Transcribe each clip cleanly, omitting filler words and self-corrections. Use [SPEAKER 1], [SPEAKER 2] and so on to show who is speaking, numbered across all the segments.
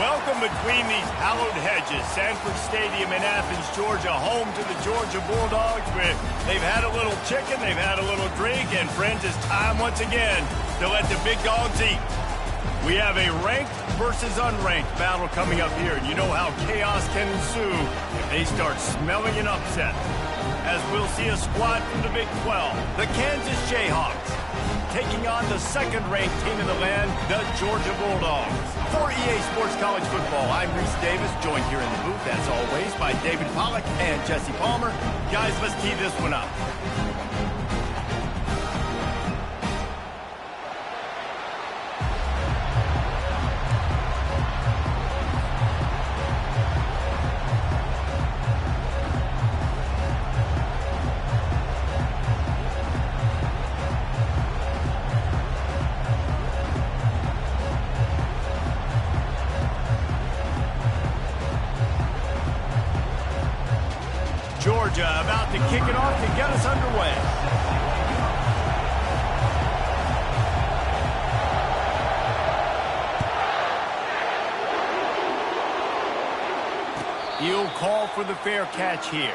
[SPEAKER 1] Welcome between these hallowed hedges. Sanford Stadium in Athens, Georgia, home to the Georgia Bulldogs. They've had a little chicken, they've had a little drink, and friends, it's time once again to let the big dogs eat. We have a ranked versus unranked battle coming up here, and you know how chaos can ensue if they start smelling an upset. As we'll see a squad from the Big 12, the Kansas Jayhawks, taking on the second-ranked team in the land, the Georgia Bulldogs. For EA Sports College Football, I'm Reese Davis, joined here in the booth, as always, by David Pollack and Jesse Palmer. Guys, let's tee this one up. Georgia about to kick it off to get us underway. He'll call for the fair catch here.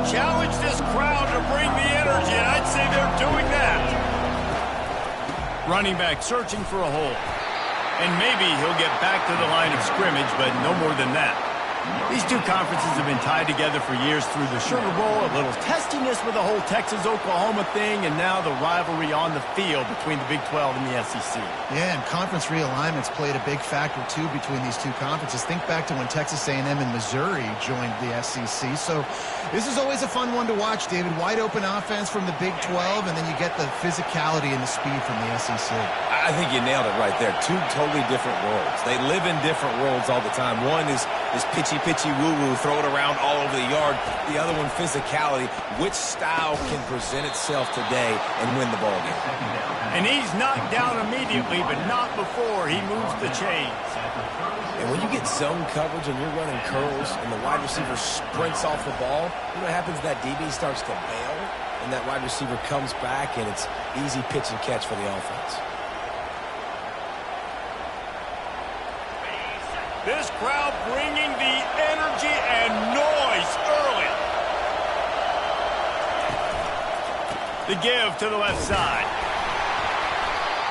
[SPEAKER 1] Challenge this crowd to bring the energy, and I'd say they're doing that. Running back searching for a hole. And maybe he'll get back to the line of scrimmage, but no more than that. These two conferences have been tied together for years through the Sugar Bowl, a little testiness with the whole Texas-Oklahoma thing, and now the rivalry on the field between the Big 12 and the SEC.
[SPEAKER 2] Yeah, and conference realignments played a big factor, too, between these two conferences. Think back to when Texas A&M and Missouri joined the SEC. So this is always a fun one to watch, David. Wide-open offense from the Big 12, and then you get the physicality and the speed from the SEC.
[SPEAKER 3] I think you nailed it right there. Two totally different worlds. They live in different worlds all the time. One is pitchy, woo-woo, throw it around all over the yard. The other one, physicality. Which style can present itself today and win the ball game?
[SPEAKER 1] And he's knocked down immediately, but not before he moves the chains.
[SPEAKER 3] And when you get zone coverage and you're running curls and the wide receiver sprints off the ball, you know what happens? That DB starts to bail, and that wide receiver comes back, and it's easy pitch and catch for the offense.
[SPEAKER 1] This crowd bringing the energy and noise early. The give to the left side.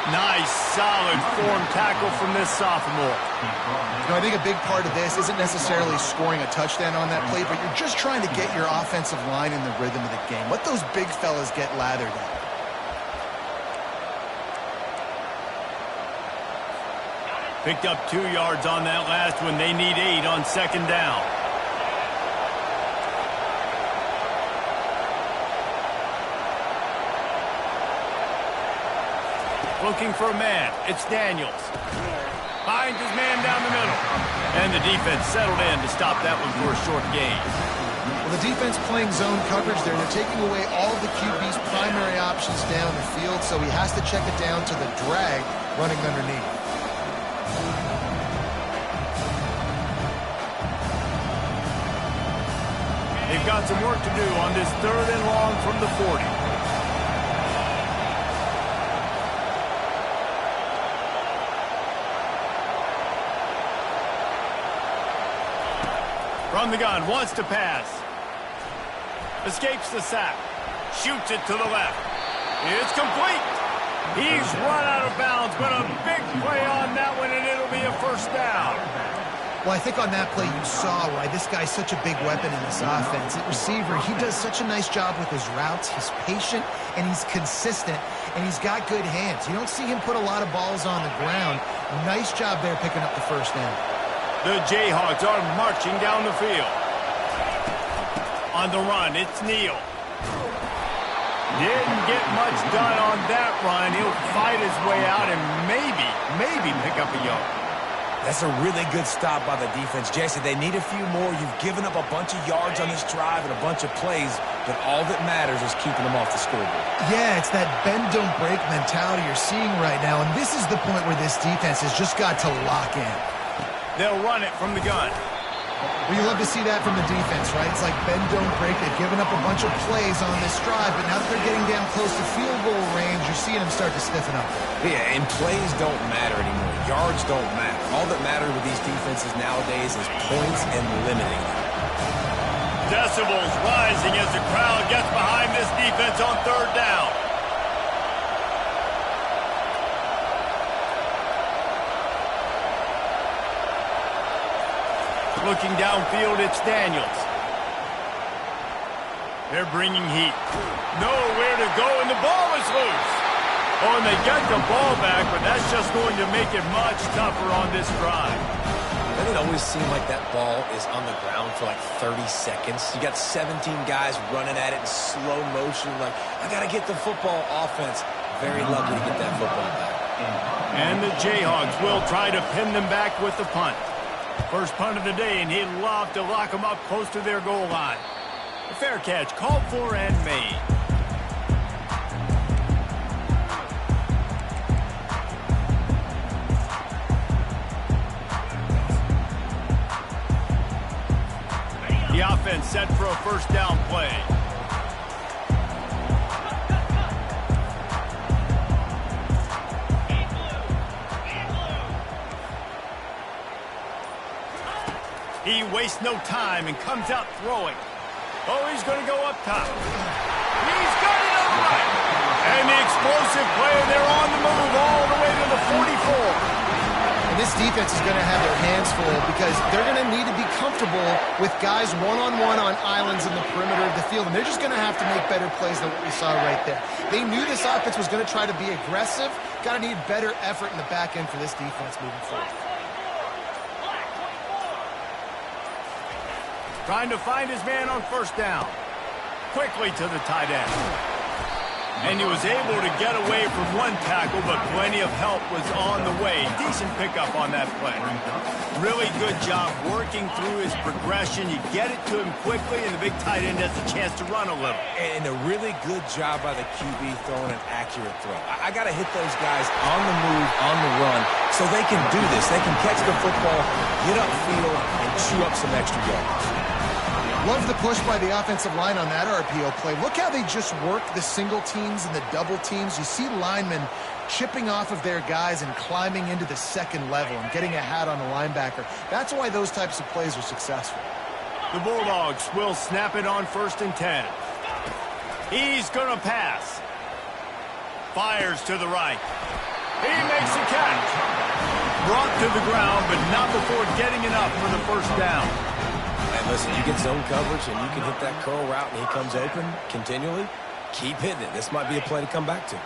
[SPEAKER 1] Nice, solid form tackle from this sophomore.
[SPEAKER 2] You know, I think a big part of this isn't necessarily scoring a touchdown on that play, but you're just trying to get your offensive line in the rhythm of the game. Let those big fellas get lathered up.
[SPEAKER 1] Picked up 2 yards on that last one. They need 8 on second down. Looking for a man. It's Daniels. Finds his man down the middle. And the defense settled in to stop that one for a short gain.
[SPEAKER 2] Well, the defense playing zone coverage there. They're taking away all of the QB's primary options down the field, so he has to check it down to the drag running underneath.
[SPEAKER 1] They've got some work to do on this 3rd and long from the 40. From the gun, wants to pass. Escapes the sack. Shoots it to the left. It's complete. He's run out of bounds, but a big play on that one, and it'll be a first down.
[SPEAKER 2] Well, I think on that play you saw why this guy's such a big weapon in this offense. At receiver, he does such a nice job with his routes. He's patient, and he's consistent, and he's got good hands. You don't see him put a lot of balls on the ground. Nice job there picking up the first down.
[SPEAKER 1] The Jayhawks are marching down the field. On the run, it's Neal. Didn't get much done on that run. He'll fight his way out and maybe pick up a yard.
[SPEAKER 3] That's a really good stop by the defense. Jesse, they need a few more. You've given up a bunch of yards on this drive and a bunch of plays. but all that matters is keeping them off the scoreboard.
[SPEAKER 2] Yeah, it's that bend, don't break mentality you're seeing right now, and this is the point where this defense has just got to lock in.
[SPEAKER 1] They'll run it from the gun.
[SPEAKER 2] Well, you love to see that from the defense, right? It's like bend, don't break. They've given up a bunch of plays on this drive, but now that they're getting down close to field goal range, you're seeing them start to stiffen up.
[SPEAKER 3] Yeah, and plays don't matter anymore. Yards don't matter. All that matters with these defenses nowadays is points and limiting them.
[SPEAKER 1] Decibels rising as the crowd gets behind this defense on third down. Looking downfield, it's Daniels. They're bringing heat. Nowhere to go, and the ball is loose. Oh, and they get the ball back, but that's just going to make it much tougher on this drive.
[SPEAKER 3] Doesn't it always seem like that ball is on the ground for like 30 seconds? You got 17 guys running at it in slow motion, like, I got to get the football. Offense, very lucky to get that football back.
[SPEAKER 1] And the Jayhawks will try to pin them back with the punt. First punt of the day, and he'd love to lock them up close to their goal line. A fair catch called for and made. The offense set for a first down play. He wastes no time and comes out throwing. Oh, he's going to go up top. He's got it up right. And the explosive play, they're on the move all the way to the 44.
[SPEAKER 2] And this defense is going to have their hands full because they're going to need to be comfortable with guys one-on-one on islands in the perimeter of the field. And they're just going to have to make better plays than what we saw right there. They knew this offense was going to try to be aggressive. Got to need better effort in the back end for this defense moving forward.
[SPEAKER 1] Trying to find his man on first down. Quickly to the tight end. And he was able to get away from one tackle, but plenty of help was on the way. Decent pickup on that play. Really good job working through his progression. You get it to him quickly, and the big tight end has a chance to run a little.
[SPEAKER 3] And a really good job by the QB throwing an accurate throw. I got to hit those guys on the move, on the run, so they can do this. They can catch the football, get upfield, and chew up some extra yards.
[SPEAKER 2] Love the push by the offensive line on that RPO play. Look how they just work the single teams and the double teams. You see linemen chipping off of their guys and climbing into the second level and getting a hat on the linebacker. That's why those types of plays are successful.
[SPEAKER 1] The Bulldogs will snap it on 1st and 10. He's going to pass. Fires to the right. He makes a catch. Brought to the ground, but not before getting enough for the first down.
[SPEAKER 3] And listen, you get zone coverage and you can hit that curl route and he comes open continually. Keep hitting it. This might be a play to come back to.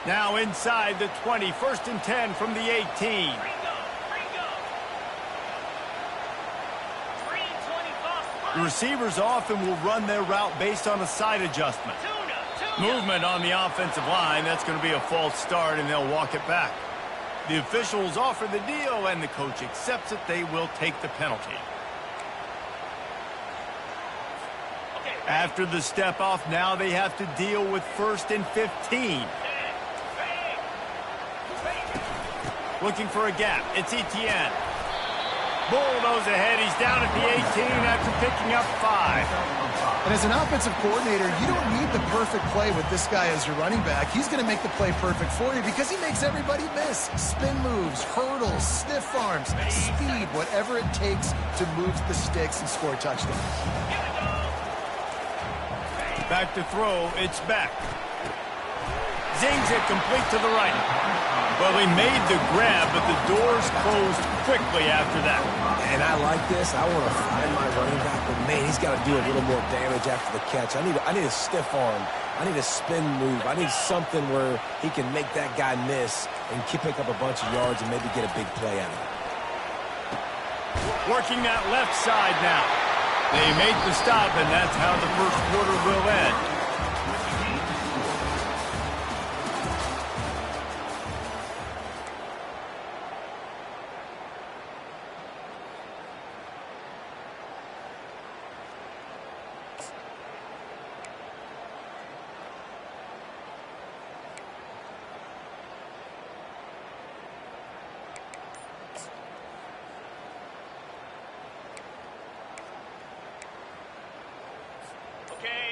[SPEAKER 1] Now inside the 20, 1st and 10 from the 18. The receivers often will run their route based on a side adjustment. Movement on the offensive line, that's going to be a false start, and they'll walk it back. The officials offer the deal, and the coach accepts it. They will take the penalty. After the step-off, now they have to deal with 1st and 15. Looking for a gap. It's Etienne. Bulldoze ahead. He's down at the 18 after picking up 5.
[SPEAKER 2] And as an offensive coordinator, you don't need the perfect play with this guy as your running back. He's going to make the play perfect for you because he makes everybody miss. Spin moves, hurdles, stiff arms, speed, whatever it takes to move the sticks and score touchdowns.
[SPEAKER 1] Back to throw. It's Beck. Zings it complete to the right. Well, he made the grab, but the doors closed quickly after that.
[SPEAKER 3] And I like this. I want to find my running back, but man, he's got to do a little more damage after the catch. I need a stiff arm. I need a spin move. I need something where he can make that guy miss and pick up a bunch of yards and maybe get a big play out of it.
[SPEAKER 1] Working that left side now. They make the stop, and that's how the first quarter will end.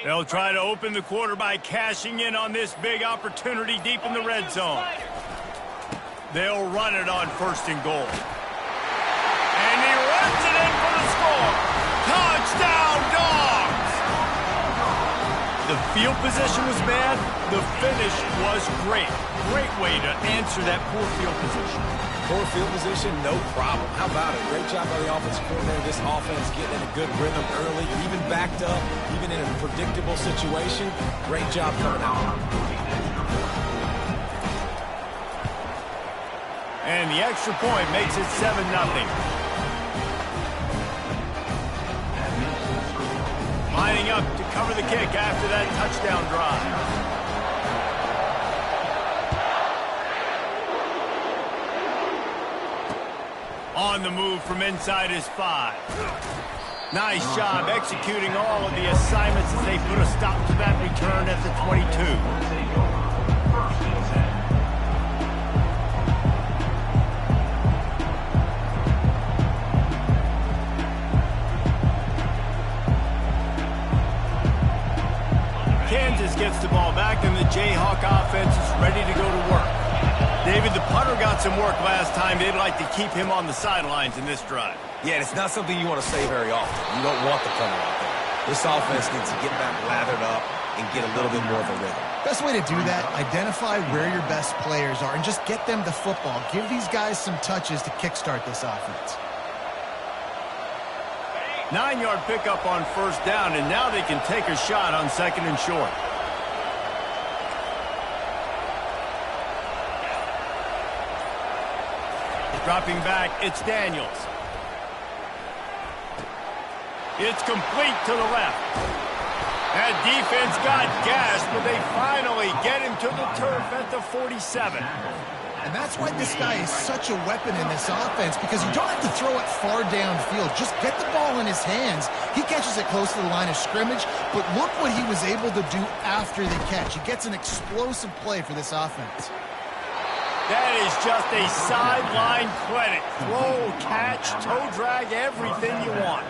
[SPEAKER 1] They'll try to open the quarter by cashing in on this big opportunity deep in the red zone. They'll run it on 1st and goal. And he runs it in for the score. Touchdown, Dogs! The field position was bad. The finish was great. Great way to answer that poor field position.
[SPEAKER 3] Poor field position, no problem. How about it? Great job by the offensive coordinator. This offense getting in a good rhythm early, even backed up, even in a predictable situation. Great job coming out.
[SPEAKER 1] And the extra point makes it 7-0. Lining up to cover the kick after that touchdown drive. On the move from inside his 5. Nice job executing all of the assignments as they put a stop to that return at the 22. Kansas gets the ball back, and the Jayhawk offense is ready to go to work. David, the punter got some work last time. They'd like to keep him on the sidelines in this drive.
[SPEAKER 3] Yeah, it's not something you want to say very often. You don't want the punter out there. This offense needs to get back lathered up and get a little bit more of a rhythm.
[SPEAKER 2] Best way to do that, identify where your best players are and just get them the football. Give these guys some touches to kickstart this offense.
[SPEAKER 1] 9-yard pickup on 1st down, and now they can take a shot on 2nd and short. Dropping back, it's Daniels. It's complete to the left. That defense got gashed, but they finally get him to the turf at the 47.
[SPEAKER 2] And that's why this guy is such a weapon in this offense, because you don't have to throw it far downfield. Just get the ball in his hands. He catches it close to the line of scrimmage, but look what he was able to do after the catch. He gets an explosive play for this offense.
[SPEAKER 1] That is just a sideline credit. Throw, catch, toe drag, everything you want.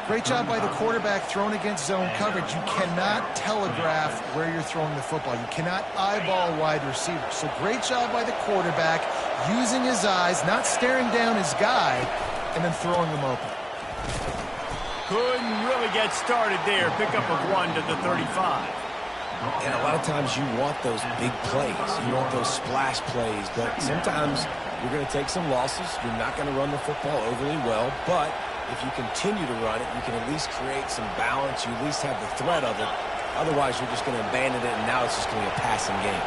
[SPEAKER 2] Great job by the quarterback thrown against zone coverage. You cannot telegraph where you're throwing the football. You cannot eyeball a wide receiver. So great job by the quarterback using his eyes, not staring down his guy, and then throwing him open.
[SPEAKER 1] Couldn't really get started there. Pickup of 1 to the 35.
[SPEAKER 3] And a lot of times you want those big plays. You want those splash plays. But sometimes you're going to take some losses. You're not going to run the football overly well. But if you continue to run it, you can at least create some balance. You at least have the threat of it. Otherwise, you're just going to abandon it, and now it's just going to be a passing game.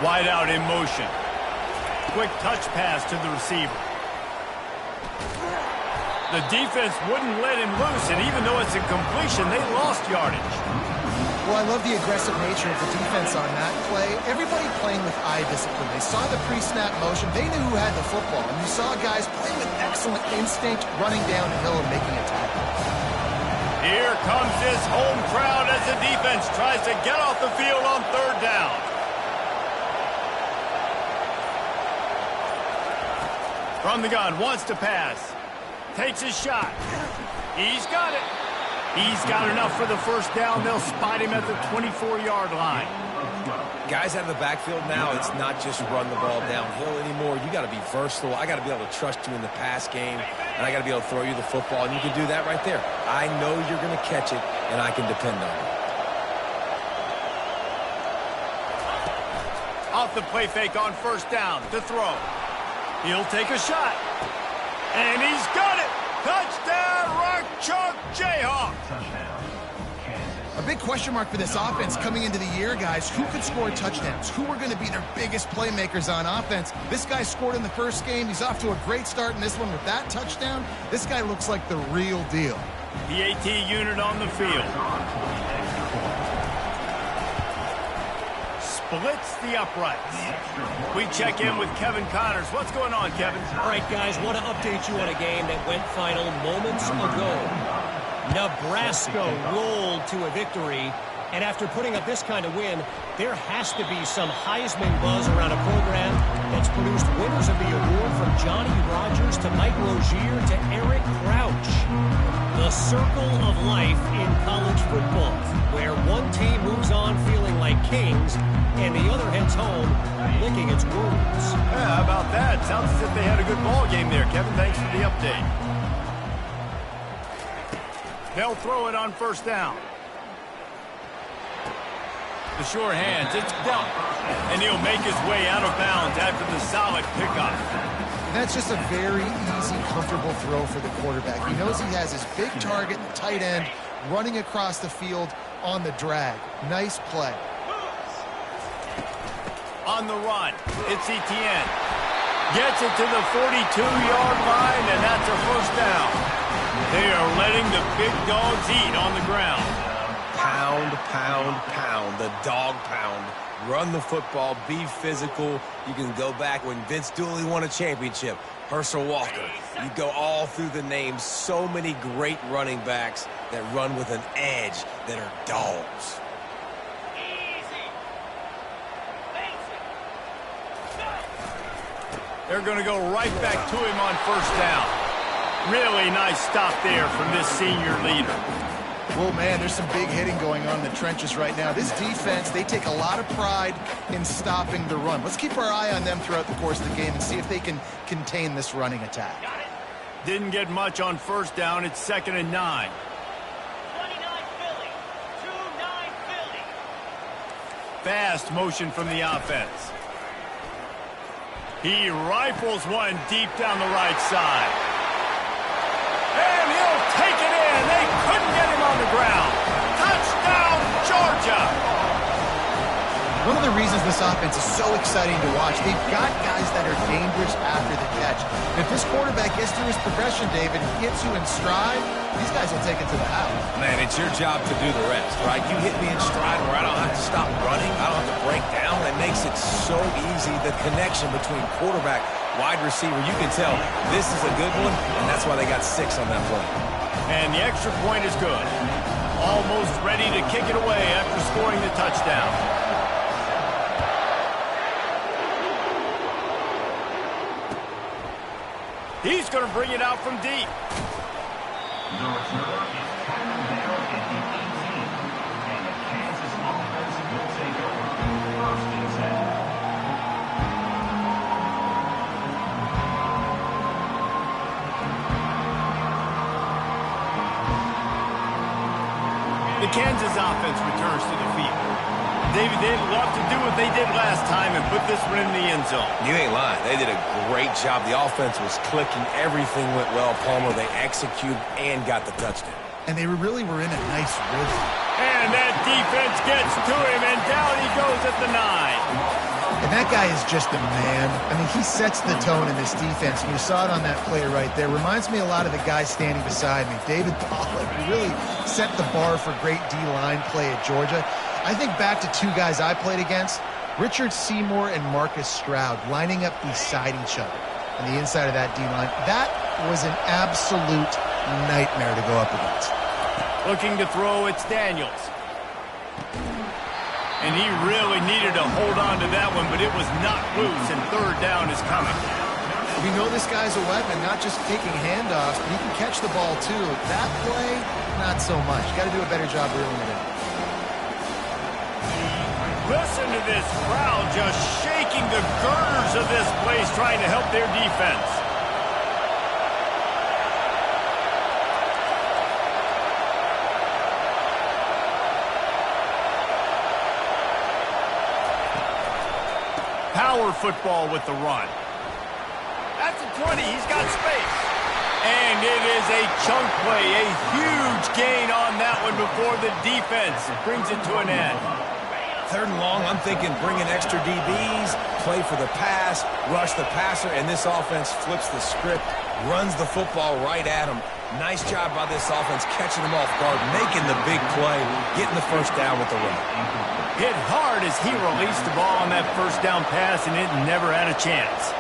[SPEAKER 1] Wide out in motion. Quick touch pass to the receiver. The defense wouldn't let him loose, and even though it's a completion, they lost yardage.
[SPEAKER 2] Well, I love the aggressive nature of the defense on that play. Everybody playing with eye discipline. They saw the pre-snap motion. They knew who had the football. And you saw guys playing with excellent instinct, running downhill and making a tackle.
[SPEAKER 1] Here comes this home crowd as the defense tries to get off the field on 3rd down. From the gun, wants to pass. Takes his shot. He's got it. He's got enough for the 1st down. They'll spot him at the 24-yard line.
[SPEAKER 3] Guys out of the backfield now, it's not just run the ball downhill anymore. You got to be versatile. I got to be able to trust you in the pass game, and I got to be able to throw you the football, and you can do that right there. I know you're going to catch it, and I can depend on it.
[SPEAKER 1] Off the play fake on 1st down to throw. He'll take a shot. And he's got it. Touchdown, Rock Chalk Jayhawk.
[SPEAKER 2] A big question mark for this offense coming into the year, guys. Who could score touchdowns? Who are going to be their biggest playmakers on offense? This guy scored in the first game. He's off to a great start in this one with that touchdown. This guy looks like the real deal.
[SPEAKER 1] The AT unit on the field. Splits the uprights. We check in with Kevin Connors. What's going on, Kevin?
[SPEAKER 4] All right, guys, want to update you on a game that went final moments ago. Nebraska rolled to a victory And after putting up this kind of win, there has to be some Heisman buzz around a program that's produced winners of the award from Johnny Rodgers to Mike Rozier to Eric Crouch. The circle of life in college football, where one team moves on feeling like kings and the other heads home licking its wounds.
[SPEAKER 1] Yeah, how about that? Sounds as if they had a good ball game there, Kevin. Thanks for the update. They'll throw it on first down. The sure hands, it's dealt. And he'll make his way out of bounds after the solid pickup.
[SPEAKER 2] That's just a very easy, comfortable throw for the quarterback. He knows he has his big target, the tight end, running across the field on the drag. Nice play.
[SPEAKER 1] On the run, it's Etienne. Gets it to the 42-yard line, and that's a first down. They are letting the big dogs eat on the ground.
[SPEAKER 3] Pound, pound, pound, the dog pound. Run the football, be physical. You can go back when Vince Dooley won a championship, Herschel Walker. You go all through the names. So many great running backs that run with an edge that are dogs.
[SPEAKER 1] They're going to go right back to him on first down. Really nice stop there from this senior leader.
[SPEAKER 2] Well, man, there's some big hitting going on in the trenches right now. This defense, they take a lot of pride in stopping the run. Let's keep our eye on them throughout the course of the game and see if they can contain this running attack.
[SPEAKER 1] Didn't get much on first down. It's 2nd and 9.
[SPEAKER 5] 29 Philly. 2-9 Philly.
[SPEAKER 1] Fast motion from the offense. He rifles one deep down the right side. And he'll take it in. They couldn't get him on the ground. Touchdown, Georgia!
[SPEAKER 2] One of the reasons this offense is so exciting to watch, they've got guys that are dangerous after the catch. And if this quarterback gets through his progression, David, and hits you in stride, these guys will take it to the house.
[SPEAKER 3] Man, it's your job to do the rest, right? You hit me in stride where I don't have to stop running. I don't have to break down. It makes it so easy, the connection between quarterback, wide receiver. You can tell this is a good one, and that's why they got 6 on that play.
[SPEAKER 1] And the extra point is good. Almost ready to kick it away after scoring the touchdown. He's going to bring it out from deep. The Kansas offense returns to the field. David, they'd love to do what they did last time and put this one in the end zone.
[SPEAKER 3] You ain't lying. They did a great job. The offense was clicking. Everything went well, Palmer. They executed and got the touchdown.
[SPEAKER 2] And they really were in a nice rhythm.
[SPEAKER 1] And that defense gets to him, and down he goes at the 9.
[SPEAKER 2] And that guy is just a man. I mean, he sets the tone in this defense. And you saw it on that play right there. Reminds me a lot of the guy standing beside me, David Pollack, who really set the bar for great D-line play at Georgia. I think back to 2 guys I played against, Richard Seymour and Marcus Stroud, lining up beside each other on the inside of that D-line. That was an absolute nightmare to go up against.
[SPEAKER 1] Looking to throw, it's Daniels. And he really needed to hold on to that one, but it was knocked loose, and 3rd down is coming.
[SPEAKER 2] We know this guy's a weapon, not just taking handoffs, but he can catch the ball too. That play, not so much. Got to do a better job reeling it in.
[SPEAKER 1] Listen to this crowd just shaking the girders of this place, trying to help their defense. Power football with the run. That's a 20. He's got space. And it is a chunk play, a huge gain on that one before the defense brings it to an end.
[SPEAKER 3] 3rd and long, I'm thinking bring in extra DBs, play for the pass, rush the passer, and this offense flips the script, runs the football right at him. Nice job by this offense, catching them off guard, making the big play, getting the first down with the run.
[SPEAKER 1] Hit hard as he released the ball on that first down pass, and it never had a chance.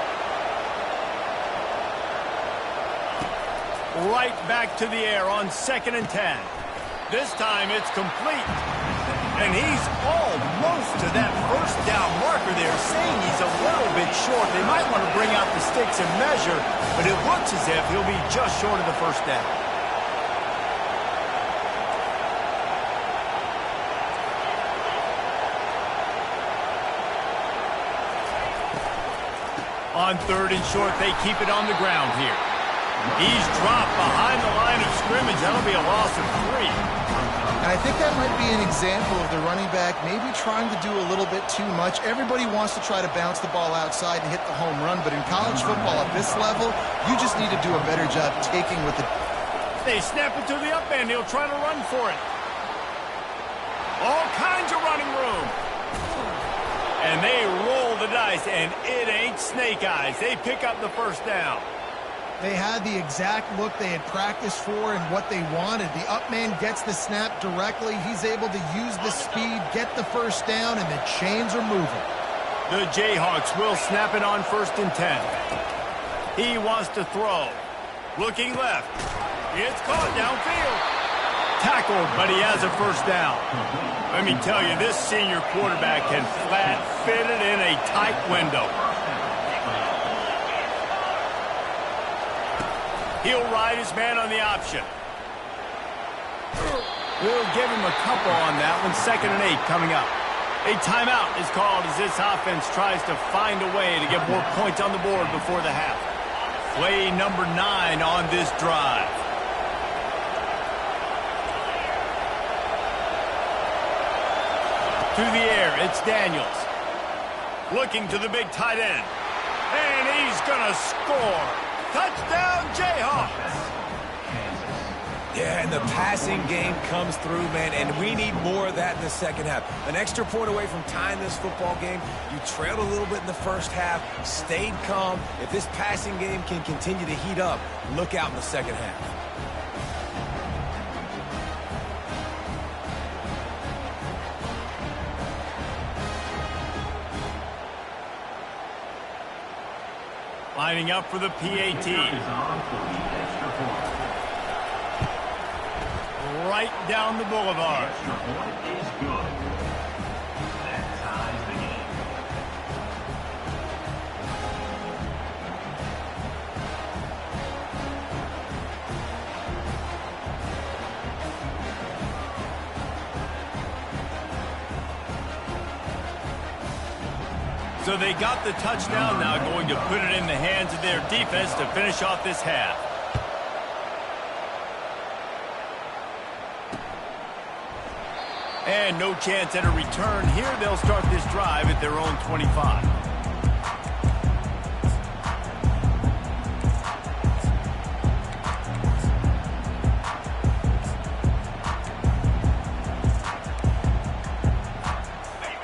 [SPEAKER 1] Right back to the air on 2nd and 10. This time it's complete. And he's almost to that first down marker there, saying he's a little bit short. They might want to bring out the sticks and measure, but it looks as if he'll be just short of the first down. On 3rd and short, they keep it on the ground here. He's dropped behind the line of scrimmage. That'll be a loss of 3.
[SPEAKER 2] And I think that might be an example of the running back maybe trying to do a little bit too much. Everybody wants to try to bounce the ball outside and hit the home run, but in college football at this level, you just need to do a better job taking with it.
[SPEAKER 1] They snap it to the up end. He'll try to run for it. All kinds of running room. And they roll the dice, and it ain't snake eyes. They pick up the first down.
[SPEAKER 2] They had the exact look they had practiced for and what they wanted. The up man gets the snap directly. He's able to use the speed, get the first down, and the chains are moving.
[SPEAKER 1] The Jayhawks will snap it on 1st and 10. He wants to throw. Looking left. It's caught downfield. Tackled, but he has a first down. Let me tell you, this senior quarterback can flat fit it in a tight window. He'll ride his man on the option. We'll give him a couple on that one. 2nd and 8 coming up. A timeout is called as this offense tries to find a way to get more points on the board before the half. Play number 9 on this drive. To the air, it's Daniels. Looking to the big tight end. And he's going to score. Touchdown, Jayhawks!
[SPEAKER 3] Yeah, and the passing game comes through, man, and we need more of that in the second half. An extra point away from tying this football game. You trailed a little bit in the first half, stayed calm. If this passing game can continue to heat up, look out in the second half.
[SPEAKER 1] Lining up for the PAT. Right down the boulevard. So they got the touchdown, now going to put it in the hands of their defense to finish off this half. And no chance at a return here. They'll start this drive at their own 25.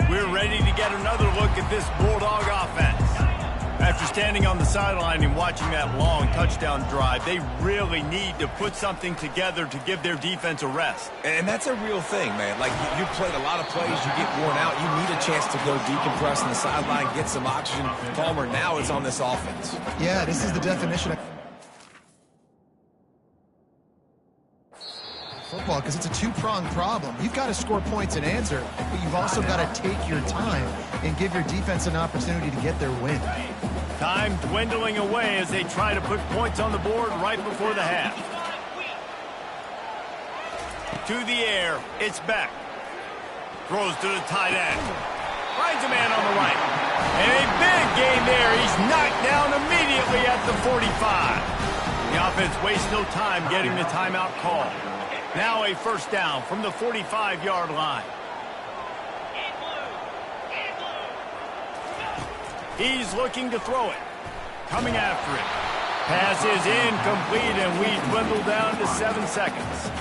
[SPEAKER 1] We're ready to get another look at this Bulldog offense. After standing on the sideline and watching that long touchdown drive, they really need to put something together to give their defense a rest.
[SPEAKER 3] And that's a real thing, man. Like, you played a lot of plays, you get worn out, you need a chance to go decompress on the sideline, get some oxygen. Palmer, now it's on this offense.
[SPEAKER 2] Yeah, this is the definition of football, because it's a two-pronged problem. You've got to score points and answer, but you've also got to take your time and give your defense an opportunity to get their win.
[SPEAKER 1] Time dwindling away as they try to put points on the board right before the half. To the air, it's Beck. Throws to the tight end. Finds a man on the right. And a big gain there. He's knocked down immediately at the 45. The offense wastes no time getting the timeout call. Now a first down from the 45-yard line. He's looking to throw it. Coming after it. Pass is incomplete, and we dwindle down to 7 seconds.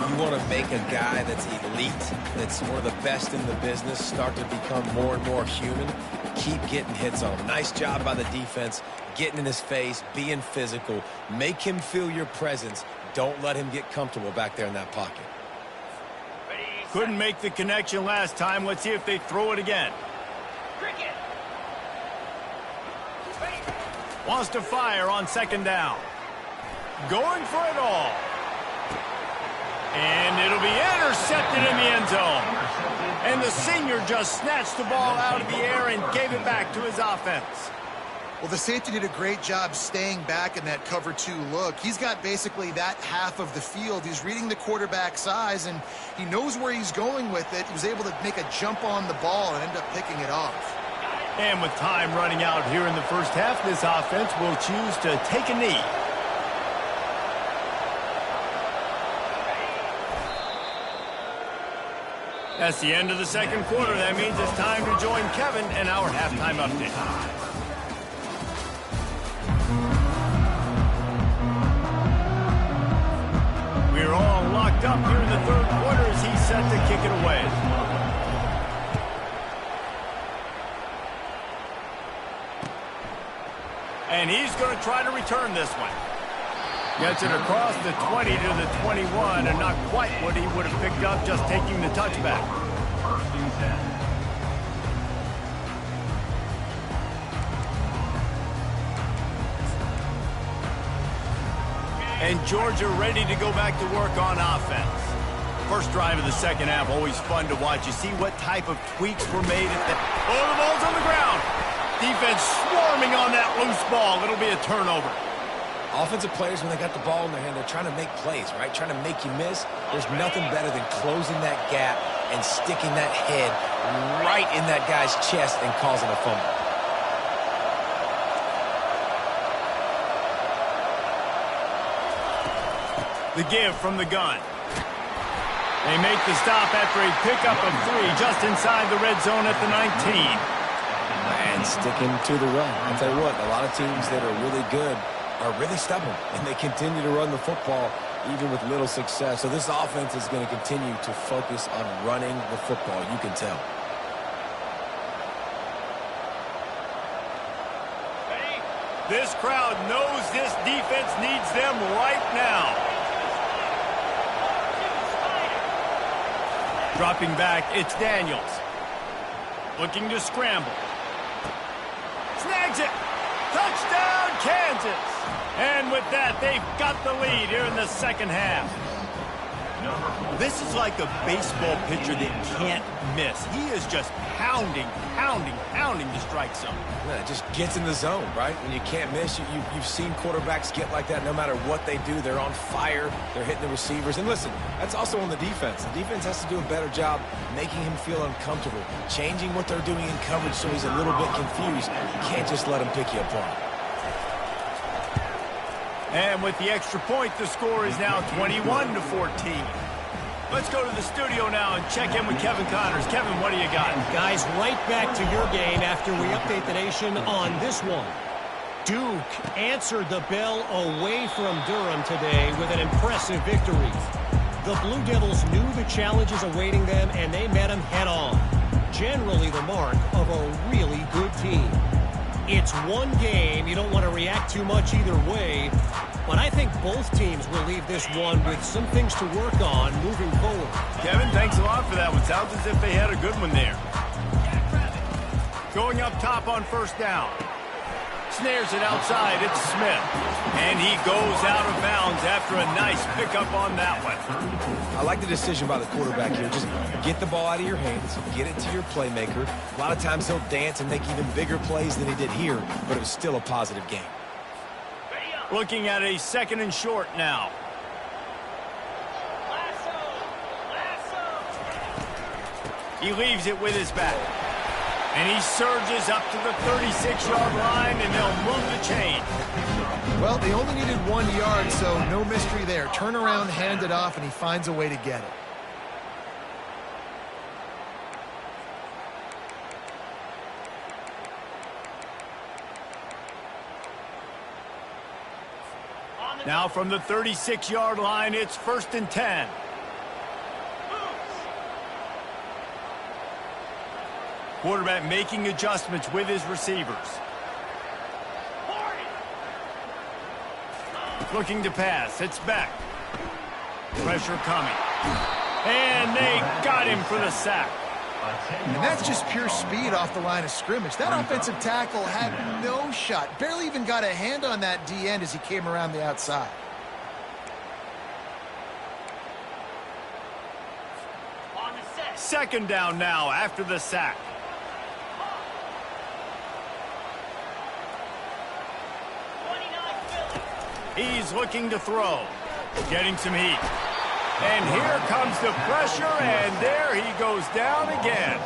[SPEAKER 3] You want to make a guy that's elite, that's one of the best in the business, start to become more and more human, keep getting hits on him. Nice job by the defense, getting in his face, being physical. Make him feel your presence. Don't let him get comfortable back there in that pocket.
[SPEAKER 1] Couldn't make the connection last time. Let's see if they throw it again. Wants to fire on second down. Going for it all. And it'll be intercepted in the end zone. And the senior just snatched the ball out of the air and gave it back to his offense.
[SPEAKER 2] Well, the safety did a great job staying back in that cover 2 look. He's got basically that half of the field. He's reading the quarterback's eyes, and he knows where he's going with it. He was able to make a jump on the ball and end up picking it off.
[SPEAKER 1] And with time running out here in the first half, this offense will choose to take a knee. That's the end of the second quarter. That means it's time to join Kevin and our halftime update. We're all locked up here in the third quarter as he's set to kick it away. And he's going to try to return this one. Gets it across the 20 to the 21, and not quite what he would have picked up just taking the touchback. And Georgia ready to go back to work on offense. First drive of the second half, always fun to watch. You see what type of tweaks were made at the... Oh, the ball's on the ground. Defense swarming on that loose ball. It'll be a turnover.
[SPEAKER 3] Offensive players, when they got the ball in their hand, they're trying to make plays, right? Trying to make you miss. There's nothing better than closing that gap and sticking that head right in that guy's chest and causing a fumble.
[SPEAKER 1] The give from the gun. They make the stop after a pickup of 3 just inside the red zone at the 19.
[SPEAKER 3] And sticking to the run. I'll tell you what, a lot of teams that are really good are really stubborn, and they continue to run the football even with little success. So this offense is going to continue to focus on running the football, you can tell.
[SPEAKER 1] This crowd knows this defense needs them right now. Dropping back, it's Daniels. Looking to scramble. Snags it. Touchdown, Kansas. And with that, they've got the lead here in the second half. This is like a baseball pitcher that can't miss. He is just pounding the strike zone.
[SPEAKER 3] Yeah, it just gets in the zone, right? When you can't miss, you've seen quarterbacks get like that no matter what they do. They're on fire. They're hitting the receivers. And listen, that's also on the defense. The defense has to do a better job making him feel uncomfortable, changing what they're doing in coverage so he's a little bit confused. You can't just let him pick you apart.
[SPEAKER 1] And with the extra point, the score is now 21-14. Let's go to the studio now and check in with Kevin Connors. Kevin, what do you got?
[SPEAKER 4] Guys, right back to your game after we update the nation on this one. Duke answered the bell away from Durham today with an impressive victory. The Blue Devils knew the challenges awaiting them, and they met them head-on. Generally the mark of a really good team. It's one game. You don't want to react too much either way. But I think both teams will leave this one with some things to work on moving forward.
[SPEAKER 1] Kevin, thanks a lot for that one. Sounds as if they had a good one there. Going up top on first down. Snares it outside. It's Smith. And he goes out of bounds after a nice pickup on that one.
[SPEAKER 3] I like the decision by the quarterback here. Just get the ball out of your hands, get it to your playmaker. A lot of times he'll dance and make even bigger plays than he did here, but it was still a positive game.
[SPEAKER 1] Looking at a second and short now. He leaves it with his back. And he surges up to the 36-yard line, and they'll move the chain.
[SPEAKER 2] Well, they only needed 1 yard, so no mystery there. Turn around, hand it off, and he finds a way to get it.
[SPEAKER 1] Now from the 36-yard line, it's 1st and 10. Quarterback making adjustments with his receivers. Looking to pass. It's back. Pressure coming. And they got him for the sack.
[SPEAKER 2] And that's just pure speed off the line of scrimmage. That offensive tackle had no shot. Barely even got a hand on that D-end as he came around the outside.
[SPEAKER 1] second down now after the sack. He's looking to throw. Getting some heat. And here comes the pressure, and there he goes down again.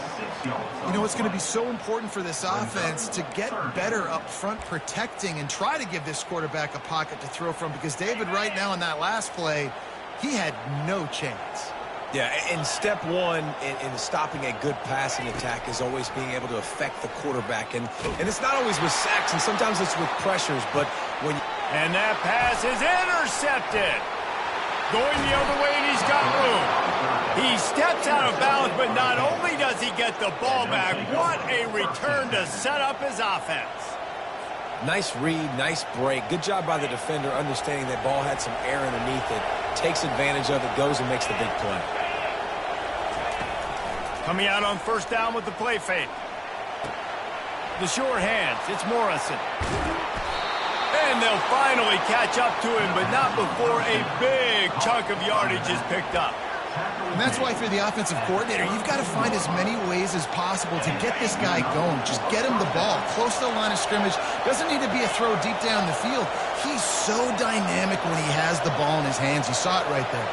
[SPEAKER 2] You know, it's going to be so important for this offense to get better up front protecting and try to give this quarterback a pocket to throw from, because David, right now in that last play, he had no chance.
[SPEAKER 3] Yeah, and step one in stopping a good passing attack is always being able to affect the quarterback. And it's not always with sacks, and sometimes it's with pressures, but when...
[SPEAKER 1] And that pass is intercepted. Going the other way, and he's got room. He steps out of bounds, but not only does he get the ball back, what a return to set up his offense.
[SPEAKER 3] Nice read, nice break. Good job by the defender understanding that ball had some air underneath it, takes advantage of it, goes and makes the big play.
[SPEAKER 1] Coming out on first down with the play fake. The sure hands, it's Morrison. And they'll finally catch up to him, but not before a big chunk of yardage is picked up.
[SPEAKER 2] And that's why, if you're the offensive coordinator, you've got to find as many ways as possible to get this guy going. Just get him the ball close to the line of scrimmage. Doesn't need to be a throw deep down the field. He's so dynamic when he has the ball in his hands. You saw it right there.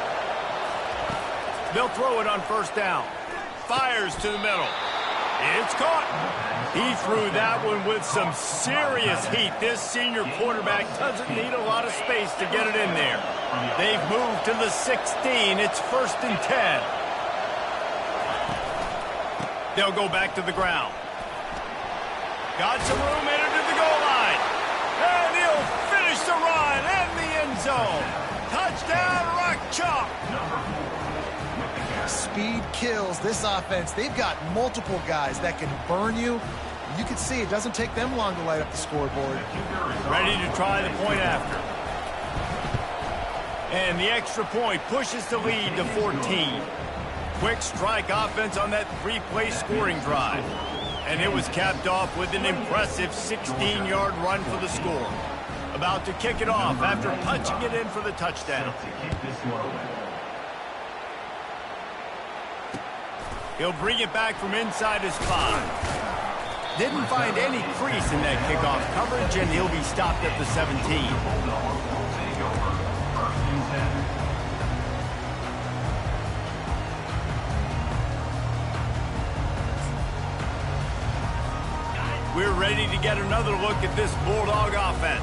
[SPEAKER 1] They'll throw it on first down. Fires to the middle. It's caught. He threw that one with some serious heat. This senior quarterback doesn't need a lot of space to get it in there. They've moved to the 16. It's 1st and 10. They'll go back to the ground. Got some room in it to the goal line. And he'll finish the run in the end zone. Touchdown, Rock Chalk.
[SPEAKER 2] Speed kills this offense. They've got multiple guys that can burn you. You can see it doesn't take them long to light up the scoreboard.
[SPEAKER 1] Ready to try the point after. And the extra point pushes the lead to 14. Quick strike offense on that 3-play scoring drive. And it was capped off with an impressive 16-yard run for the score. About to kick it off after punching it in for the touchdown. He'll bring it back from inside his 5. Didn't find any crease in that kickoff coverage, and he'll be stopped at the 17. We're ready to get another look at this Bulldog offense.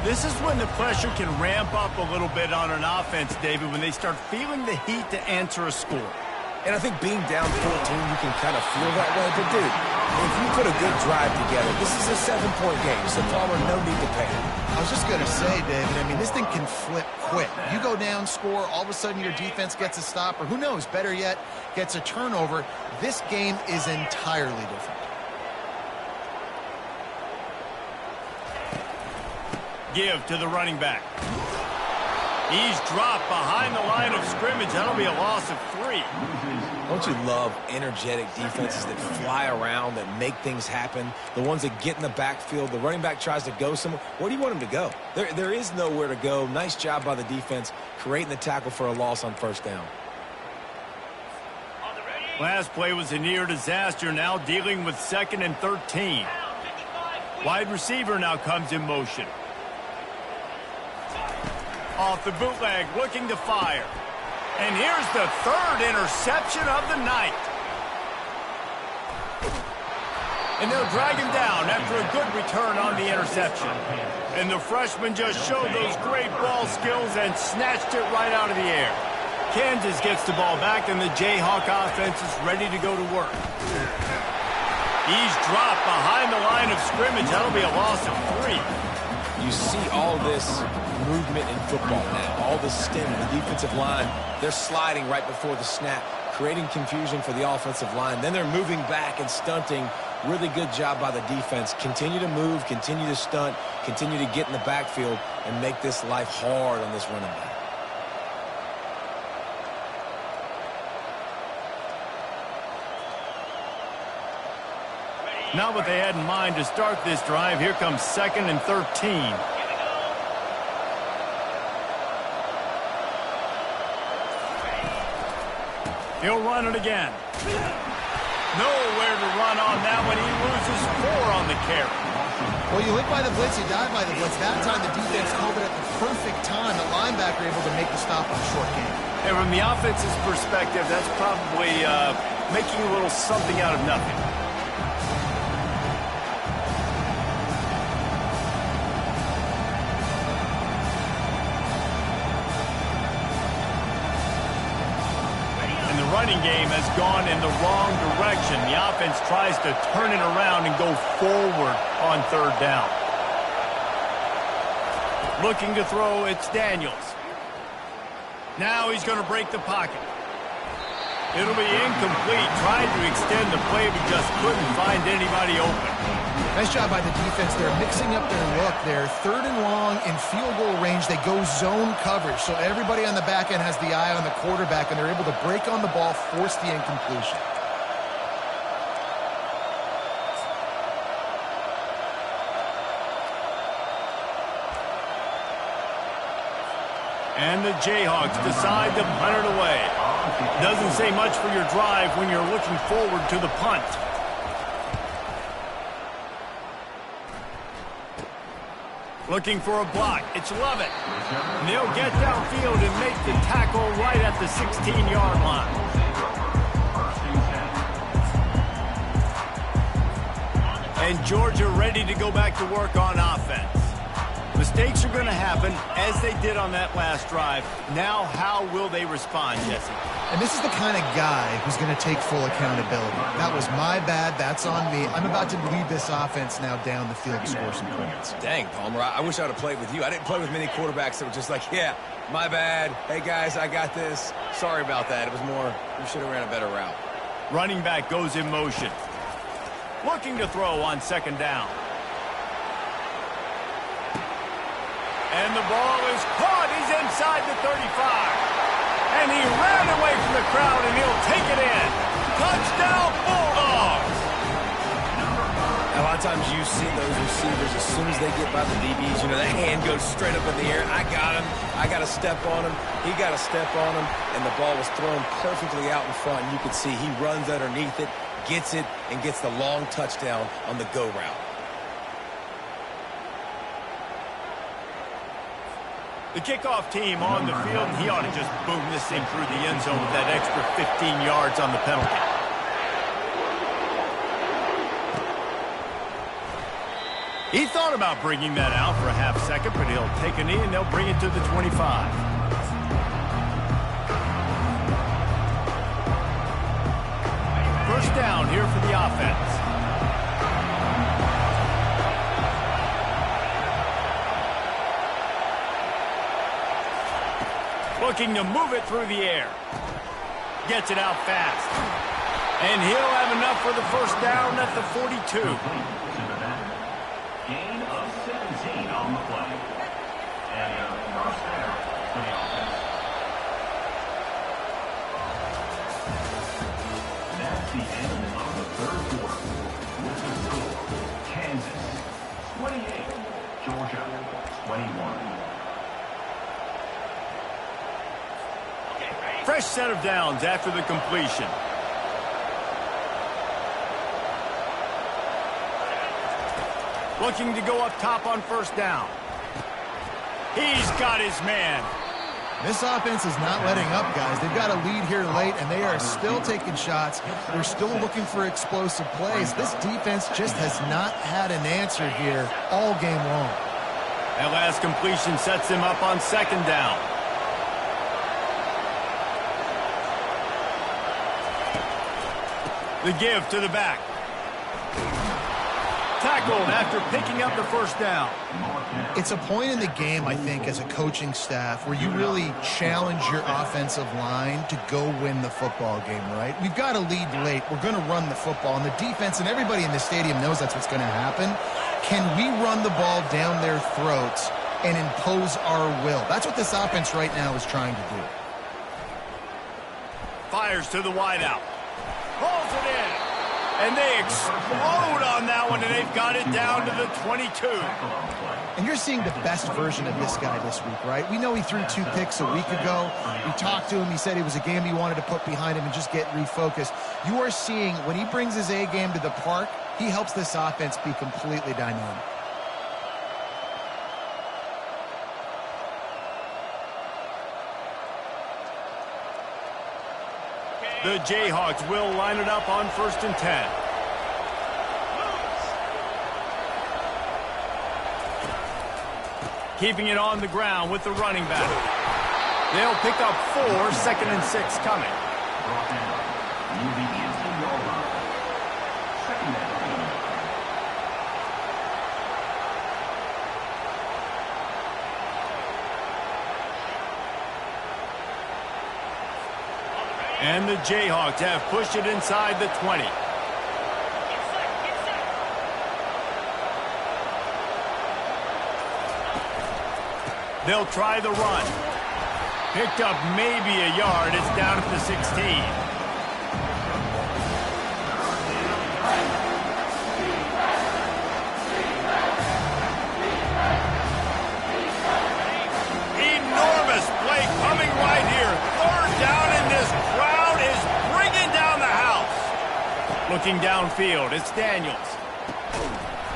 [SPEAKER 1] This is when the pressure can ramp up a little bit on an offense, David, when they start feeling the heat to answer a score.
[SPEAKER 3] And I think being down 14, you can kind of feel that way. But, dude, if you put a good drive together, this is a 7-point game, so Palmer, no need to panic.
[SPEAKER 2] I was just going to say, David, I mean, this thing can flip quick. You go down, score, all of a sudden your defense gets a stop, or who knows, better yet, gets a turnover. This game is entirely different.
[SPEAKER 1] Give to the running back. He's dropped behind the line of scrimmage. That'll be a loss of 3.
[SPEAKER 3] Don't you love energetic defenses that fly around, that make things happen? The ones that get in the backfield. The running back tries to go somewhere. Where do you want him to go? There is nowhere to go. Nice job by the defense creating the tackle for a loss on first down.
[SPEAKER 1] Last play was a near disaster, now dealing with 2nd and 13. Wide receiver now comes in motion. Off the bootleg, looking to fire. And here's the 3rd interception of the night. And they'll drag him down after a good return on the interception. And the freshman just showed those great ball skills and snatched it right out of the air. Kansas gets the ball back, and the Jayhawk offense is ready to go to work. He's dropped behind the line of scrimmage. That'll be a loss of 3.
[SPEAKER 3] You see all this movement in football now. All the stem, the defensive line, they're sliding right before the snap, creating confusion for the offensive line. Then they're moving back and stunting. Really good job by the defense. Continue to move, continue to stunt, continue to get in the backfield and make this life hard on this running back.
[SPEAKER 1] Not what they had in mind to start this drive. Here comes 2nd and 13. He'll run it again. Nowhere to run on that one. He loses 4 on the carry.
[SPEAKER 2] Well, you live by the blitz, you die by the blitz. That time the defense called it at the perfect time. The linebacker able to make the stop on a short game.
[SPEAKER 1] And from the offense's perspective, that's probably making a little something out of nothing. And the running game has gone in the wrong direction. The offense tries to turn it around and go forward on 3rd down. Looking to throw, it's Daniels. Now he's going to break the pocket. It'll be incomplete. Tried to extend the play, but just couldn't find anybody open.
[SPEAKER 2] Nice job by the defense. They're mixing up their look there. 3rd and long in field goal range. They go zone coverage. So everybody on the back end has the eye on the quarterback, and they're able to break on the ball, force the incompletion.
[SPEAKER 1] And the Jayhawks decide to punt it away. Doesn't say much for your drive when you're looking forward to the punt. Looking for a block. It's Lovett. And they'll get downfield and make the tackle right at the 16-yard line. And Georgia ready to go back to work on offense. Mistakes are going to happen, as they did on that last drive. Now, how will they respond, Jesse?
[SPEAKER 2] And this is the kind of guy who's going to take full accountability. That was my bad. That's on me. I'm about to lead this offense now down the field to score some points.
[SPEAKER 3] Dang, Palmer, I wish I would have played with you. I didn't play with many quarterbacks that were just like, yeah, my bad. Hey, guys, I got this. Sorry about that. It was more, we should have ran a better route.
[SPEAKER 1] Running back goes in motion. Looking to throw on 2nd down. And the ball is caught. He's inside the 35. And he ran away from the crowd, and he'll take it in. Touchdown, Bulldogs!
[SPEAKER 3] Now, a lot of times you see those receivers, as soon as they get by the DBs, you know, that hand goes straight up in the air. I got him. I got to step on him. He got to step on him. And the ball was thrown perfectly out in front. And you can see he runs underneath it, gets it, and gets the long touchdown on the go route.
[SPEAKER 1] The kickoff team on the field, and he ought to just boom this thing through the end zone with that extra 15 yards on the penalty. He thought about bringing that out for a half second, but he'll take a knee and they'll bring it to the 25. First down here for the offense. Looking to move it through the air. Gets it out fast. And he'll have enough for the first down at the 42.
[SPEAKER 6] Gain of 17 on the play. And first down for the offense. That's the end of the 3rd quarter. With the score, Kansas 28, Georgia 21.
[SPEAKER 1] Fresh set of downs after the completion. Looking to go up top on first down. He's got his man.
[SPEAKER 2] This offense is not letting up, guys. They've got a lead here late, and they are still taking shots. They're still looking for explosive plays. This defense just has not had an answer here all game long.
[SPEAKER 1] That last completion sets him up on 2nd down. The give to the back. Tackled after picking up the first down.
[SPEAKER 2] It's a point in the game, I think, as a coaching staff where you really challenge your offensive line to go win the football game, right? We've got a lead late. We're going to run the football, and the defense and everybody in the stadium knows that's what's going to happen. Can we run the ball down their throats and impose our will? That's what this offense right now is trying to do.
[SPEAKER 1] Fires to the wideout. Pulls it in. And they explode on that one, and they've got it down to the 22.
[SPEAKER 2] And you're seeing the best version of this guy this week, right? We know he threw 2 picks a week ago. We talked to him. He said it was a game he wanted to put behind him and just get refocused. You are seeing when he brings his A game to the park, he helps this offense be completely dynamic.
[SPEAKER 1] The Jayhawks will line it up on 1st and 10. Keeping it on the ground with the running back. They'll pick up 4, 2nd and 6 coming.
[SPEAKER 6] Brought down near the 18-yard line. 2nd and 8.
[SPEAKER 1] And the Jayhawks have pushed it inside the 20. They'll try the run. Picked up maybe a yard. It's down at the 16. Enormous play coming right here. 3rd down, and this crowd is bringing down the house. Looking downfield, it's Daniels.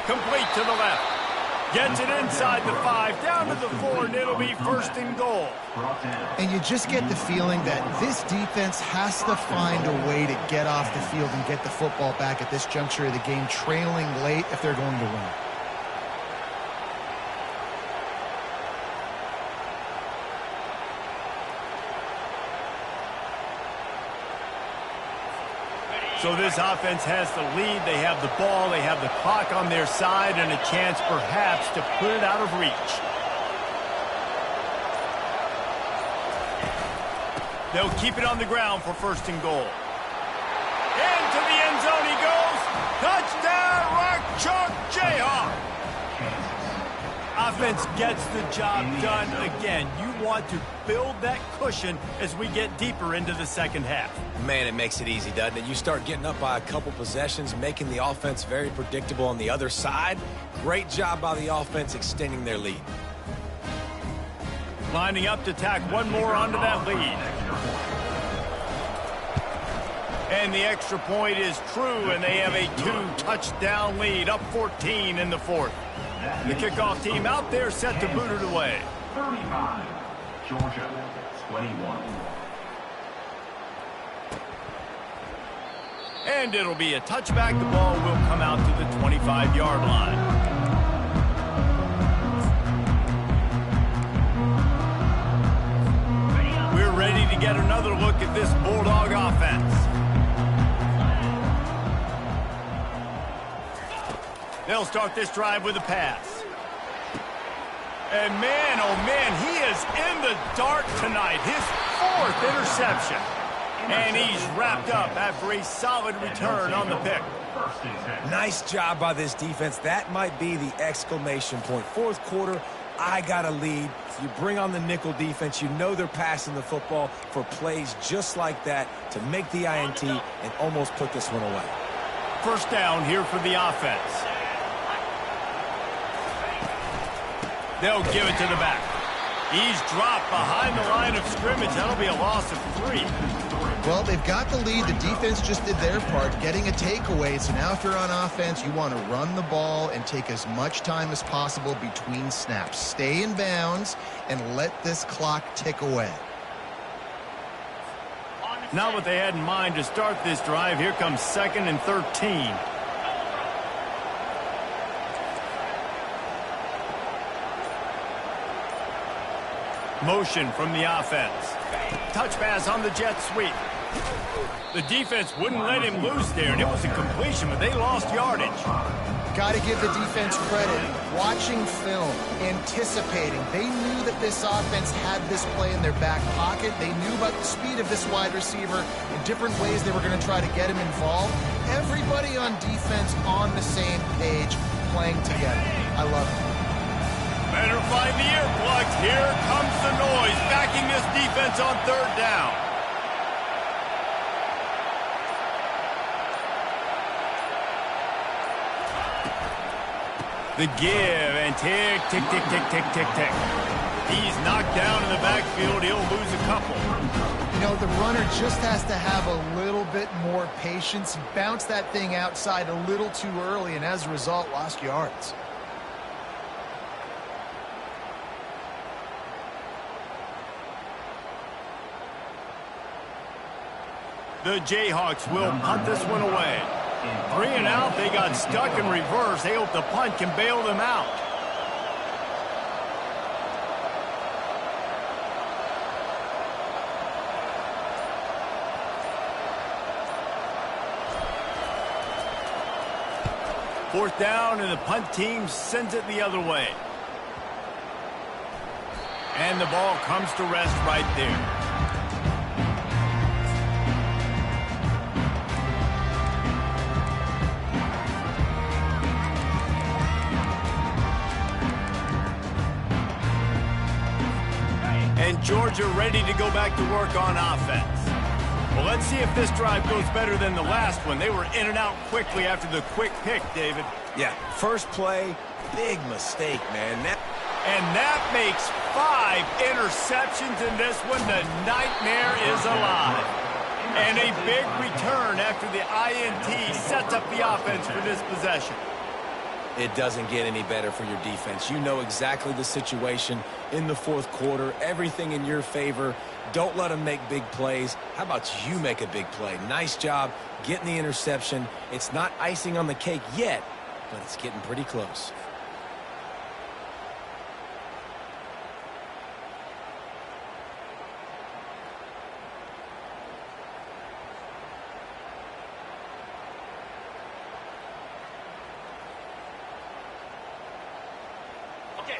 [SPEAKER 1] Complete to the left. Gets it inside the 5, down to the 4, and it'll be 1st and goal.
[SPEAKER 2] And you just get the feeling that this defense has to find a way to get off the field and get the football back at this juncture of the game, trailing late if they're going to win.
[SPEAKER 1] So this offense has the lead. They have the ball. They have the clock on their side and a chance perhaps to put it out of reach. They'll keep it on the ground for 1st and goal. Into the end zone he goes. Touchdown, Rock Chalk Jayhawk. Offense gets the job done again. You want to build that cushion as we get deeper into the 2nd half.
[SPEAKER 3] Man, it makes it easy, doesn't it? You start getting up by a couple possessions, making the offense very predictable on the other side. Great job by the offense extending their lead.
[SPEAKER 1] Lining up to tack one more onto that lead. And the extra point is true, and they have a 2-touchdown lead, up 14 in the 4th. The kickoff team out there set to boot it away.
[SPEAKER 6] 35, Georgia, 21.
[SPEAKER 1] And it'll be a touchback. The ball will come out to the 25-yard line. We're ready to get another look at this Bulldog offense. They'll start this drive with a pass. And man, oh man, he is in the dark tonight. His 4th interception. And he's wrapped up after a solid return on the pick.
[SPEAKER 3] Nice job by this defense. That might be the exclamation point. 4th quarter, I got a lead. You bring on the nickel defense. You know they're passing the football for plays just like that to make the INT and almost put this one away.
[SPEAKER 1] 1st down here for the offense. They'll give it to the back. He's dropped behind the line of scrimmage. That'll be a loss of 3.
[SPEAKER 2] Well, they've got the lead. The defense just did their part, getting a takeaway. So now if you're on offense, you want to run the ball and take as much time as possible between snaps. Stay in bounds and let this clock tick away.
[SPEAKER 1] Not what they had in mind to start this drive. Here comes 2nd and 13. Motion from the offense. Touch pass on the jet sweep. The defense wouldn't let him loose there, and it was a completion, but they lost yardage.
[SPEAKER 2] Got to give the defense credit. Watching film, anticipating. They knew that this offense had this play in their back pocket. They knew about the speed of this wide receiver and different ways they were going to try to get him involved. Everybody on defense on the same page, playing together. I love it.
[SPEAKER 1] Better find the earplugs. Here comes the noise, backing this defense on 3rd down. The give, and tick, tick, tick, tick, tick, tick, tick. He's knocked down in the backfield. He'll lose a couple.
[SPEAKER 2] You know, the runner just has to have a little bit more patience. He bounced that thing outside a little too early, and as a result, lost yards.
[SPEAKER 1] The Jayhawks will punt this one away. 3 and out. They got stuck in reverse. They hope the punt can bail them out. Fourth down, and the punt team sends it the other way. And the ball comes to rest right there. And Georgia ready to go back to work on offense. Well, let's see if this drive goes better than the last one. They were in and out quickly after the quick pick, David.
[SPEAKER 3] Yeah, first play, big mistake, man.
[SPEAKER 1] And that makes 5 interceptions in this one. The nightmare is alive. And a big return after the INT sets up the offense for this possession.
[SPEAKER 3] It doesn't get any better for your defense. You know exactly the situation in the fourth quarter. Everything in your favor. Don't let them make big plays. How about you make a big play? Nice job getting the interception. It's not icing on the cake yet, but it's getting pretty close.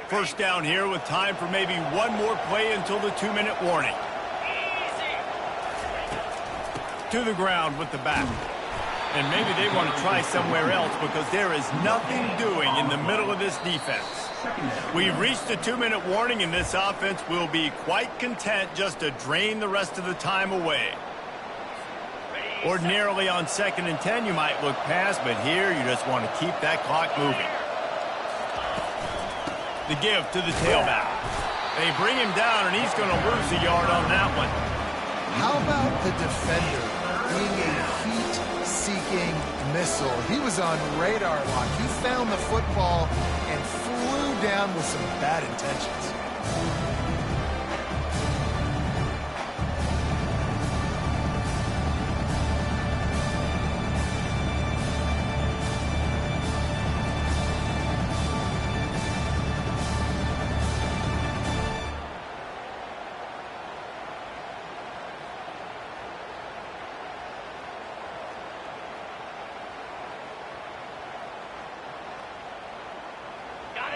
[SPEAKER 1] First down here with time for maybe one more play until the 2-minute warning. To the ground with the back. And maybe they want to try somewhere else because there is nothing doing in the middle of this defense. We've reached the 2-minute warning, and this offense will be quite content just to drain the rest of the time away. Ordinarily on 2nd and 10, you might look past, but here you just want to keep that clock moving. The give to the tailback. They bring him down, and he's going to lose a yard on that one.
[SPEAKER 2] How about the defender being a heat-seeking missile? He was on radar lock. He found the football and flew down with some bad intentions.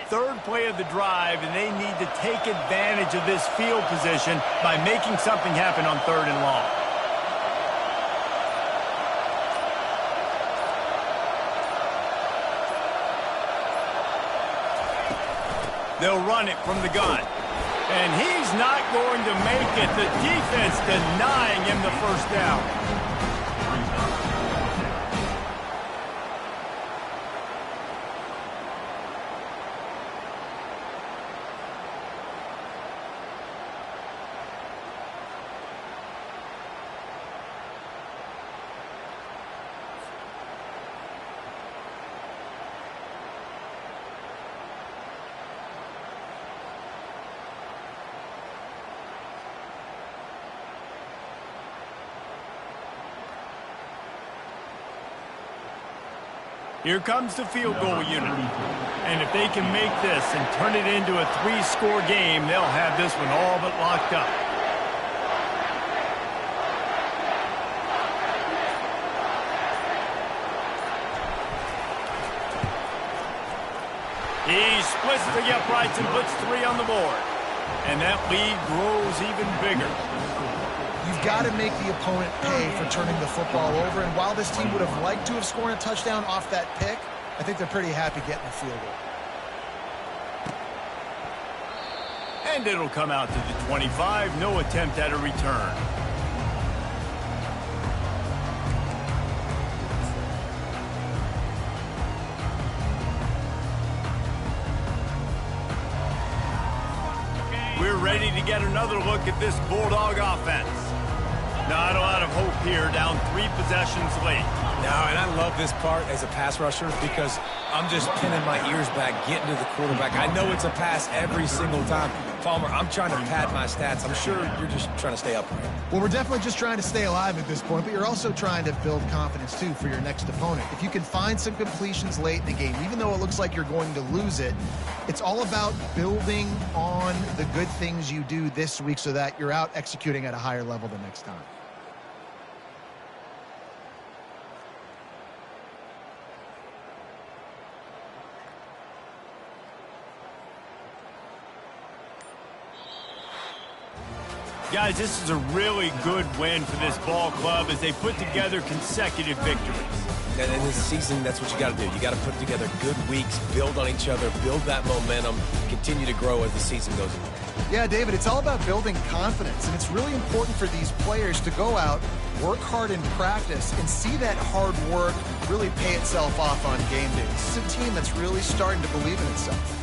[SPEAKER 1] Third play of the drive, and they need to take advantage of this field position by making something happen on 3rd and long. They'll run it from the gun. And he's not going to make it. The defense denying him the first down. Here comes the field goal unit. And if they can make this and turn it into a 3-score game, they'll have this one all but locked up. He splits the uprights and puts 3 on the board. And that lead grows even bigger.
[SPEAKER 2] You've got to make the opponent pay for turning the football over, and while this team would have liked to have scored a touchdown off that pick, I think they're pretty happy getting a field goal.
[SPEAKER 1] And it'll come out to the 25, no attempt at a return. ready to get another look at this Bulldog offense. Not a lot of hope here, down 3 possessions late.
[SPEAKER 3] No, and I love this part as a pass rusher because I'm just pinning my ears back, getting to the quarterback. I know it's a pass every single time. Palmer, I'm trying to pad my stats. I'm sure you're just trying to stay upright.
[SPEAKER 2] Well, we're definitely just trying to stay alive at this point, but you're also trying to build confidence, too, for your next opponent. If you can find some completions late in the game, even though it looks like you're going to lose it, it's all about building on the good things you do this week so that you're out executing at a higher level the next time.
[SPEAKER 1] Guys, this is a really good win for this ball club as they put together consecutive victories.
[SPEAKER 3] And in this season, that's what you got to do. You got to put together good weeks, build on each other, build that momentum, continue to grow as the season goes on.
[SPEAKER 2] Yeah, David, it's all about building confidence, and it's really important for these players to go out, work hard in practice, and see that hard work really pay itself off on game day. This is a team that's really starting to believe in itself.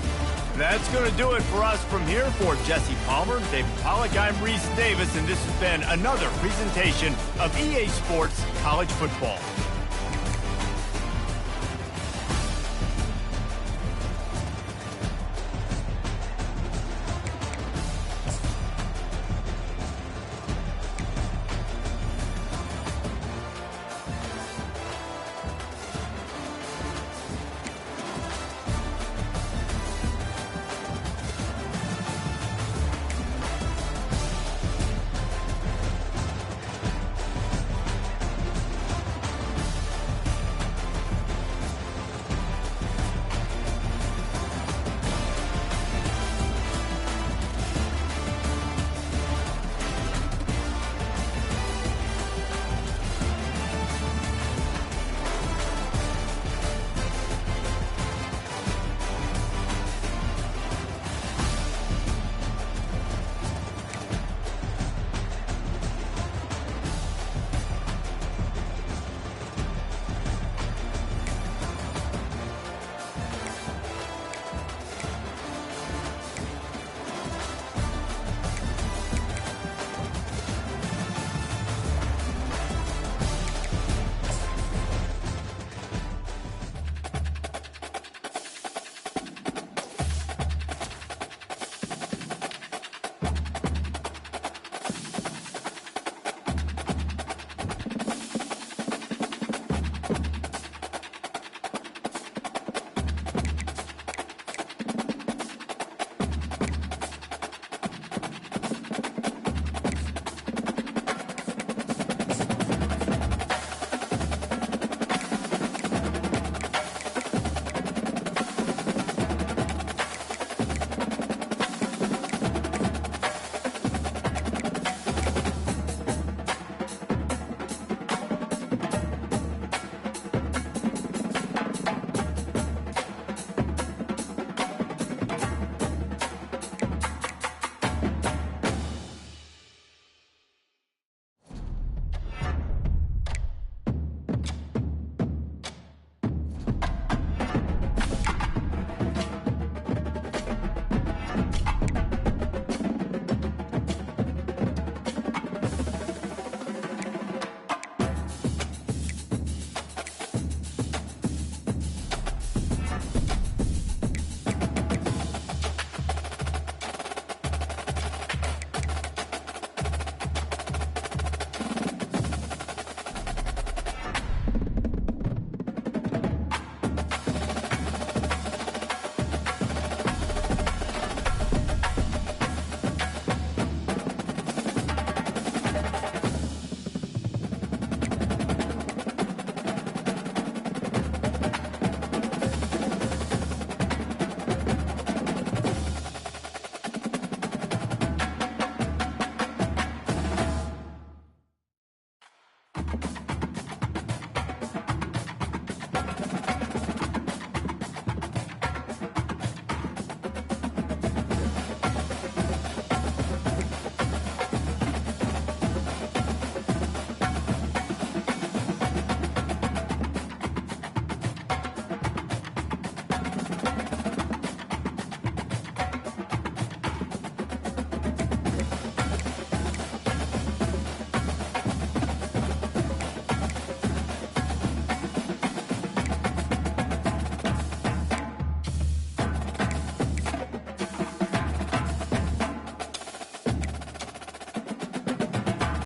[SPEAKER 1] That's going to do it for us from here. For Jesse Palmer, David Pollack, I'm Reese Davis, and this has been another presentation of EA Sports College Football.